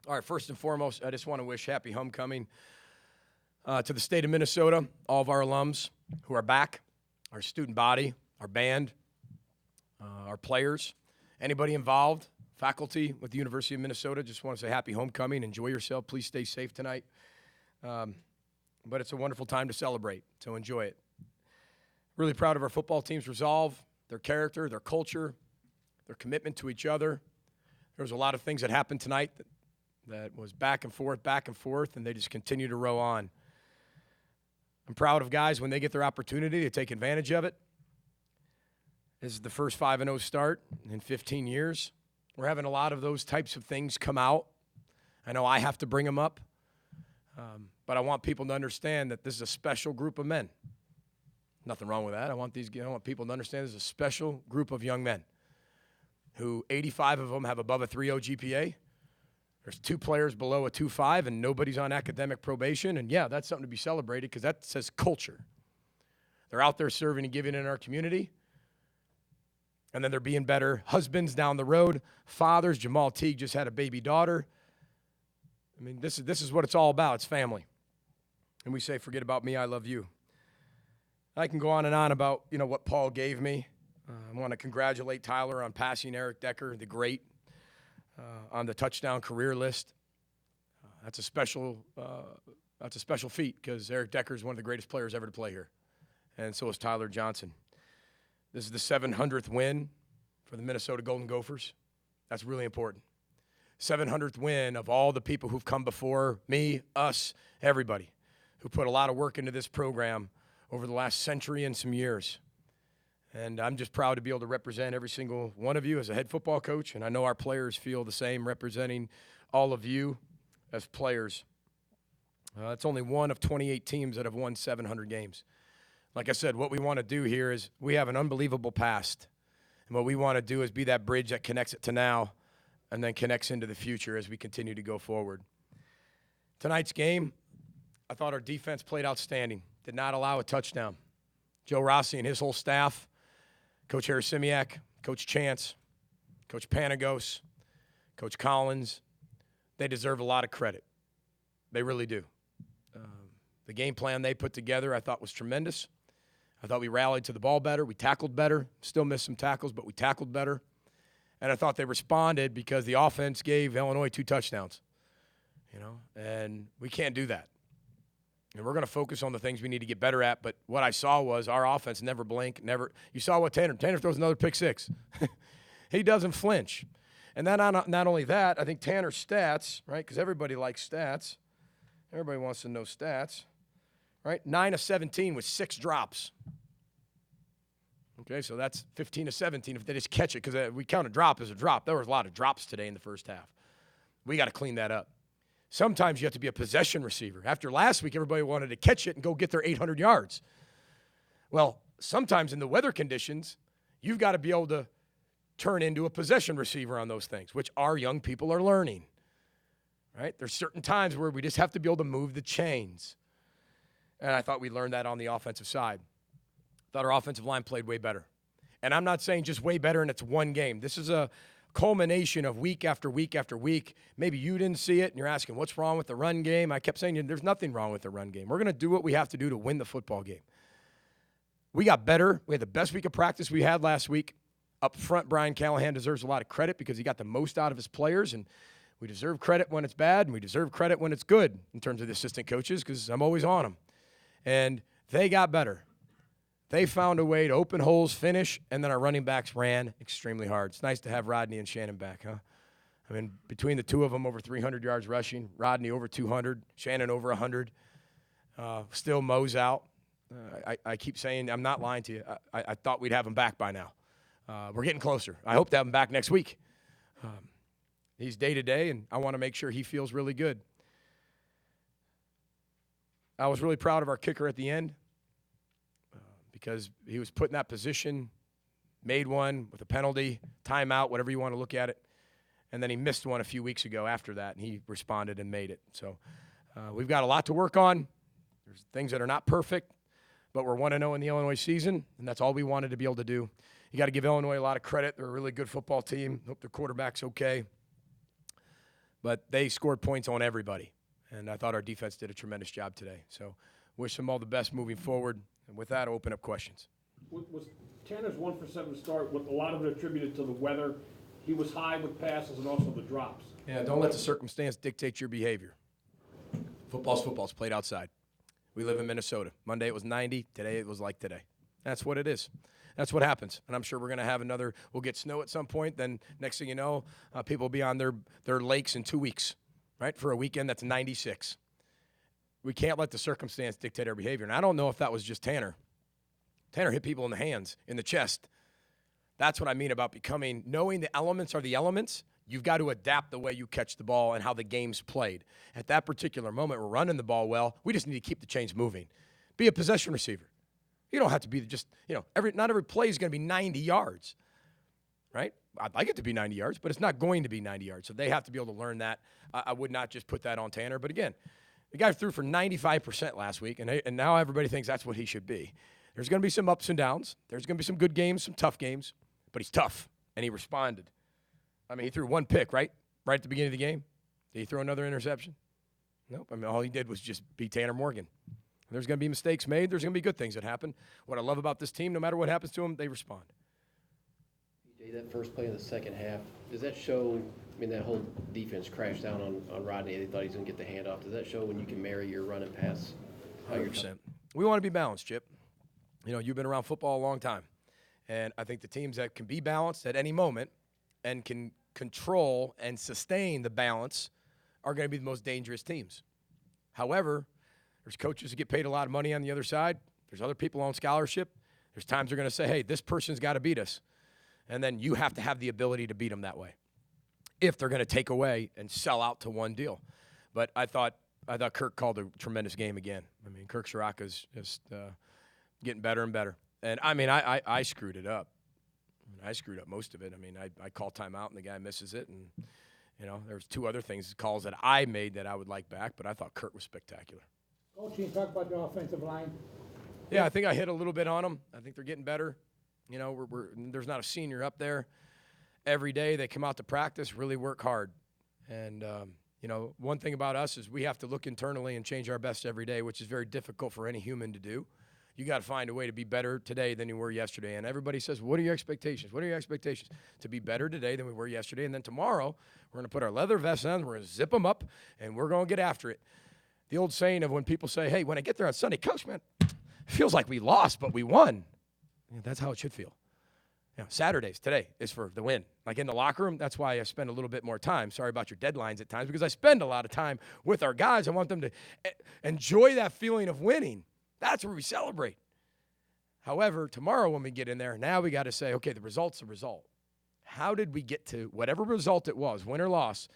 All right, first and foremost, I just want to wish happy homecoming to the state of Minnesota, all of our alums who are back, our student body, our band, our players, anybody involved, faculty with the University of Minnesota. Just want to say happy homecoming. Enjoy yourself. Please stay safe tonight. But it's a wonderful time to celebrate, so enjoy it. Really proud of our football team's resolve, their character, their culture, their commitment to each other. There was a lot of things that happened tonight that was back and forth, and they just continue to row on. I'm proud of guys when they get their opportunity to take advantage of it. This is the first 5-0 start in 15 years. We're having a lot of those types of things come out. I know I have to bring them up, but I want people to understand that this is a special group of men. Nothing wrong with that. I want people to understand this is a special group of young men who 85 of them have above a 3.0 GPA. There's 2 players below a 2.5, and nobody's on academic probation. And, yeah, that's something to be celebrated because that says culture. They're out there serving and giving in our community. And then they're being better husbands down the road, fathers. Jamal Teague just had a baby daughter. I mean, this is what it's all about. It's family. And we say, forget about me, I love you. I can go on and on about, what Paul gave me. I want to congratulate Tyler on passing Eric Decker, the great, on the touchdown career list. That's a special feat because Eric Decker is one of the greatest players ever to play here, and so is Tyler Johnson. This is the 700th win for the Minnesota Golden Gophers. That's really important. 700th win of all the people who've come before me, us, everybody, who put a lot of work into this program over the last century and some years. And I'm just proud to be able to represent every single one of you as a head football coach, and I know our players feel the same representing all of you as players. It's only one of 28 teams that have won 700 games. Like I said, what we want to do here is we have an unbelievable past, and what we want to do is be that bridge that connects it to now and then connects into the future as we continue to go forward. Tonight's game, I thought our defense played outstanding, did not allow a touchdown. Joe Rossi and his whole staff, Coach Harasimiak, Coach Chance, Coach Panagos, Coach Collins, they deserve a lot of credit. They really do. The game plan they put together I thought was tremendous. I thought we rallied to the ball better. We tackled better. Still missed some tackles, but we tackled better. And I thought they responded because the offense gave Illinois 2 touchdowns. And we can't do that. And we're going to focus on the things we need to get better at. But what I saw was our offense never blink, never. You saw what Tanner throws another pick 6. He doesn't flinch. And then not only that, I think Tanner's stats, right, because everybody likes stats. Everybody wants to know stats, right? 9 of 17 with 6 drops. Okay, so that's 15 of 17 if they just catch it because we count a drop as a drop. There was a lot of drops today in the first half. We got to clean that up. Sometimes you have to be a possession receiver. After last week, everybody wanted to catch it and go get their 800 yards. Well, sometimes in the weather conditions, you've got to be able to turn into a possession receiver on those things, which our young people are learning. Right? There's certain times where we just have to be able to move the chains. And I thought we learned that on the offensive side. I thought our offensive line played way better. And I'm not saying just way better and it's one game. This is a culmination of week after week after week. Maybe you didn't see it and you're asking, what's wrong with the run game? I kept saying, there's nothing wrong with the run game. We're going to do what we have to do to win the football game. We got better. We had the best week of practice we had last week. Up front, Brian Callahan deserves a lot of credit because he got the most out of his players, and we deserve credit when it's bad, and we deserve credit when it's good in terms of the assistant coaches because I'm always on them. And they got better. They found a way to open holes, finish, and then our running backs ran extremely hard. It's nice to have Rodney and Shannon back, huh? I mean, between the two of them, over 300 yards rushing. Rodney over 200. Shannon over 100. Still Mo's out. I keep saying, I'm not lying to you. I thought we'd have him back by now. We're getting closer. I hope to have him back next week. He's day-to-day, and I want to make sure he feels really good. I was really proud of our kicker at the end because he was put in that position, made one with a penalty, timeout, whatever you want to look at it, and then he missed one a few weeks ago after that, and he responded and made it. So we've got a lot to work on. There's things that are not perfect, but we're 1-0 in the Illinois season, and that's all we wanted to be able to do. You got to give Illinois a lot of credit. They're a really good football team. Hope their quarterback's okay. but they scored points on everybody. And I thought our defense did a tremendous job today. So wish them all the best moving forward. And with that, I'll open up questions. Was Tanner's 1 for 7 start, with a lot of it attributed to the weather? He was high with passes and also the drops. Yeah, don't let the circumstance dictate your behavior. Football's football. It's played outside. We live in Minnesota. Monday it was 90. Today it was like today. That's what it is. That's what happens. And I'm sure we're going to have we'll get snow at some point. Then next thing you know, people will be on their lakes in 2 weeks, right? For a weekend that's 96. We can't let the circumstance dictate our behavior. And I don't know if that was just Tanner. Tanner hit people in the hands, in the chest. That's what I mean about knowing the elements are the elements. You've got to adapt the way you catch the ball and how the game's played. At that particular moment, we're running the ball well. We just need to keep the chains moving. Be a possession receiver. You don't have to be not every play is going to be 90 yards, right? I'd like it to be 90 yards, but it's not going to be 90 yards. So they have to be able to learn that. I would not just put that on Tanner. But again, the guy threw for 95% last week, and now everybody thinks that's what he should be. There's going to be some ups and downs. There's going to be some good games, some tough games, but he's tough, and he responded. I mean, he threw one pick, right? Right at the beginning of the game. Did he throw another interception? Nope. I mean, all he did was just beat Tanner Morgan. There's going to be mistakes made. There's going to be good things that happen. What I love about this team, no matter what happens to them, they respond. That first play in the second half, does that show, that whole defense crashed down on Rodney. They thought he was going to get the handoff. Does that show when you can marry your run and pass? 100%. We want to be balanced, Chip. You've been around football a long time. And I think the teams that can be balanced at any moment and can control and sustain the balance are going to be the most dangerous teams. However, there's coaches that get paid a lot of money on the other side. There's other people on scholarship. There's times they're going to say, hey, this person's got to beat us. And then you have to have the ability to beat them that way if they're going to take away and sell out to one deal. But I thought Kirk called a tremendous game again. Kirk Ciarrocca's just getting better and better. And, I screwed it up. I screwed up most of it. I call timeout, and the guy misses it. And, there's two other calls that I made that I would like back, but I thought Kirk was spectacular. Coach, can you talk about the offensive line? Yeah, I think I hit a little bit on them. I think they're getting better. There's not a senior up there. Every day they come out to practice, really work hard. And, one thing about us is we have to look internally and change our best every day, which is very difficult for any human to do. You got to find a way to be better today than you were yesterday. And everybody says, what are your expectations? What are your expectations? To be better today than we were yesterday. And then tomorrow, we're going to put our leather vests on, we're going to zip them up, and we're going to get after it. The old saying of when people say, hey, when I get there on Sunday, Coach, man, it feels like we lost, but we won. Yeah, that's how it should feel. Saturdays, today, is for the win. Like in the locker room, that's why I spend a little bit more time. Sorry about your deadlines at times, because I spend a lot of time with our guys. I want them to enjoy that feeling of winning. That's where we celebrate. However, tomorrow when we get in there, now we got to say, okay, the result's the result. How did we get to whatever result it was, win or loss,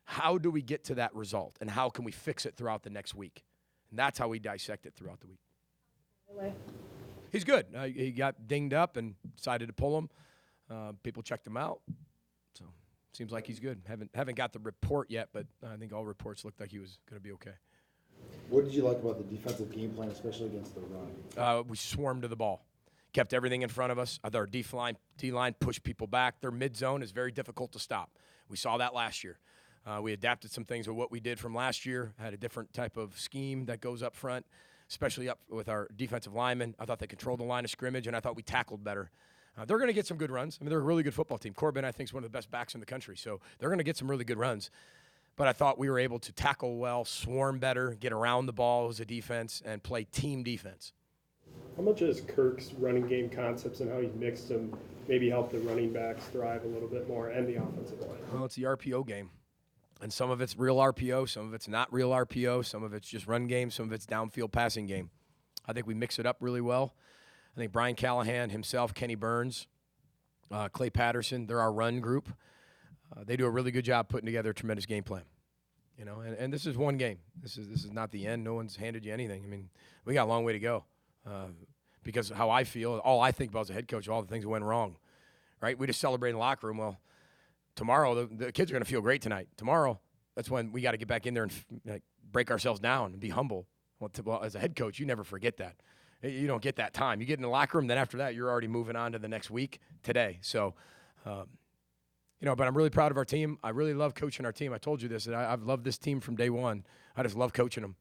how do we get to that result, and how can we fix it throughout the next week? And that's how we dissect it throughout the week. He's good. He got dinged up and decided to pull him. People checked him out. So seems like he's good. Haven't got the report yet, but I think all reports looked like he was going to be okay. What did you like about the defensive game plan, especially against the run? We swarmed to the ball. Kept everything in front of us. Our D-line pushed people back. Their mid-zone is very difficult to stop. We saw that last year. We adapted some things with what we did from last year. Had a different type of scheme that goes up front, especially up with our defensive linemen. I thought they controlled the line of scrimmage, and I thought we tackled better. They're going to get some good runs. They're a really good football team. Corbin, I think, is one of the best backs in the country, so they're going to get some really good runs. But I thought we were able to tackle well, swarm better, get around the ball as a defense, and play team defense. How much has Kirk's running game concepts and how he's mixed them maybe help the running backs thrive a little bit more and the offensive line? Well, it's the RPO game. And some of it's real RPO, some of it's not real RPO, some of it's just run game, some of it's downfield passing game. I think we mix it up really well. I think Brian Callahan himself, Kenny Burns, Clay Patterson, they're our run group. They do a really good job putting together a tremendous game plan. And this is one game. This is not the end. No one's handed you anything. We got a long way to go. Because how I feel, all I think about as a head coach, all the things that went wrong, right? We just celebrate in the locker room. Well, tomorrow, the kids are going to feel great tonight. Tomorrow, that's when we got to get back in there and break ourselves down and be humble. Well, as a head coach, you never forget that. You don't get that time. You get in the locker room, then after that, you're already moving on to the next week today. So But I'm really proud of our team. I really love coaching our team. I told you this, that I've loved this team from day one. I just love coaching them.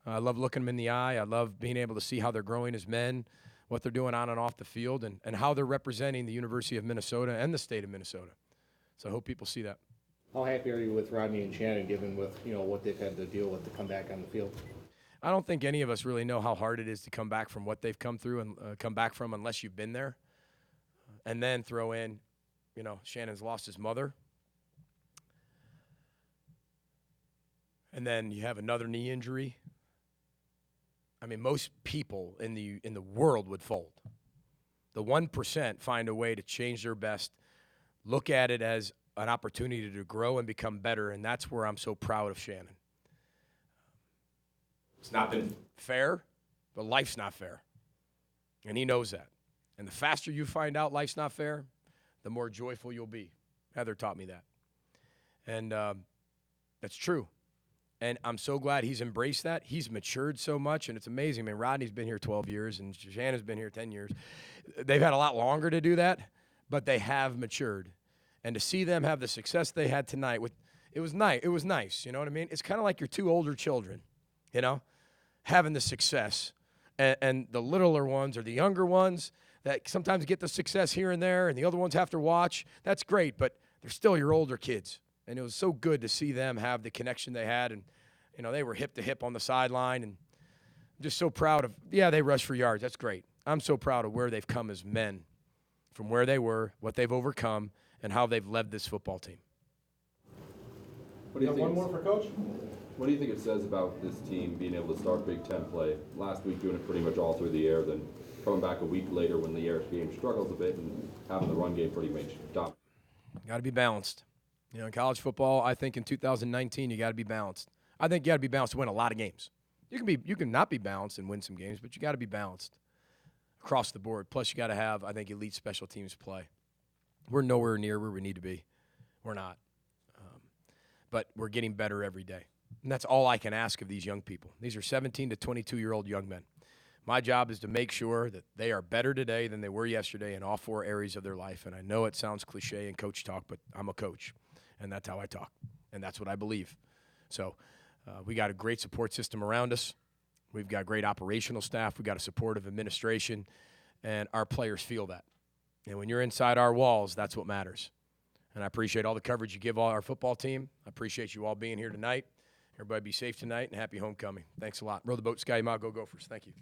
I love looking them in the eye. I love being able to see how they're growing as men, what they're doing on and off the field, and how they're representing the University of Minnesota and the state of Minnesota. So I hope people see that. How happy are you with Rodney and Shannon, given with what they've had to deal with to come back on the field? I don't think any of us really know how hard it is to come back from what they've come through and come back from unless you've been there. And then throw in, Shannon's lost his mother. And then you have another knee injury. I mean, most people in the world would fold. The 1% find a way to change their best, look at it as an opportunity to grow and become better, and that's where I'm so proud of Shannon. It's not been fair, but life's not fair. And he knows that. And the faster you find out life's not fair, the more joyful you'll be. Heather taught me that. And that's true. And I'm so glad he's embraced that. He's matured so much, and it's amazing. I mean, Rodney's been here 12 years, and Shannon's been here 10 years. They've had a lot longer to do that, but they have matured. And to see them have the success they had tonight, it was nice. It was nice, you know what I mean? It's kind of like your two older children, having the success. And the littler ones or the younger ones that sometimes get the success here and there, and the other ones have to watch. That's great, but they're still your older kids. And it was so good to see them have the connection they had. And, they were hip to hip on the sideline. And I'm just so proud of, they rush for yards. That's great. I'm so proud of where they've come as men, from where they were, what they've overcome, and how they've led this football team. What do you think? One more for Coach? What do you think it says about this team being able to start Big Ten play last week, doing it pretty much all through the air, then coming back a week later when the air game struggles a bit and having the run game pretty much dominant? Got to be balanced. In college football, I think in 2019 you got to be balanced. I think you got to be balanced to win a lot of games. You can not be balanced and win some games, but you got to be balanced across the board. Plus, you got to have, I think, elite special teams play. We're nowhere near where we need to be. We're not. But we're getting better every day. And that's all I can ask of these young people. These are 17 to 22-year-old young men. My job is to make sure that they are better today than they were yesterday in all four areas of their life. And I know it sounds cliche in coach talk, but I'm a coach, and that's how I talk, and that's what I believe. So we got a great support system around us. We've got great operational staff. We've got a supportive administration, and our players feel that. And when you're inside our walls, that's what matters. And I appreciate all the coverage you give all our football team. I appreciate you all being here tonight. Everybody be safe tonight and happy homecoming. Thanks a lot. Row the boat, Sky Ma, go Gophers. Thank you.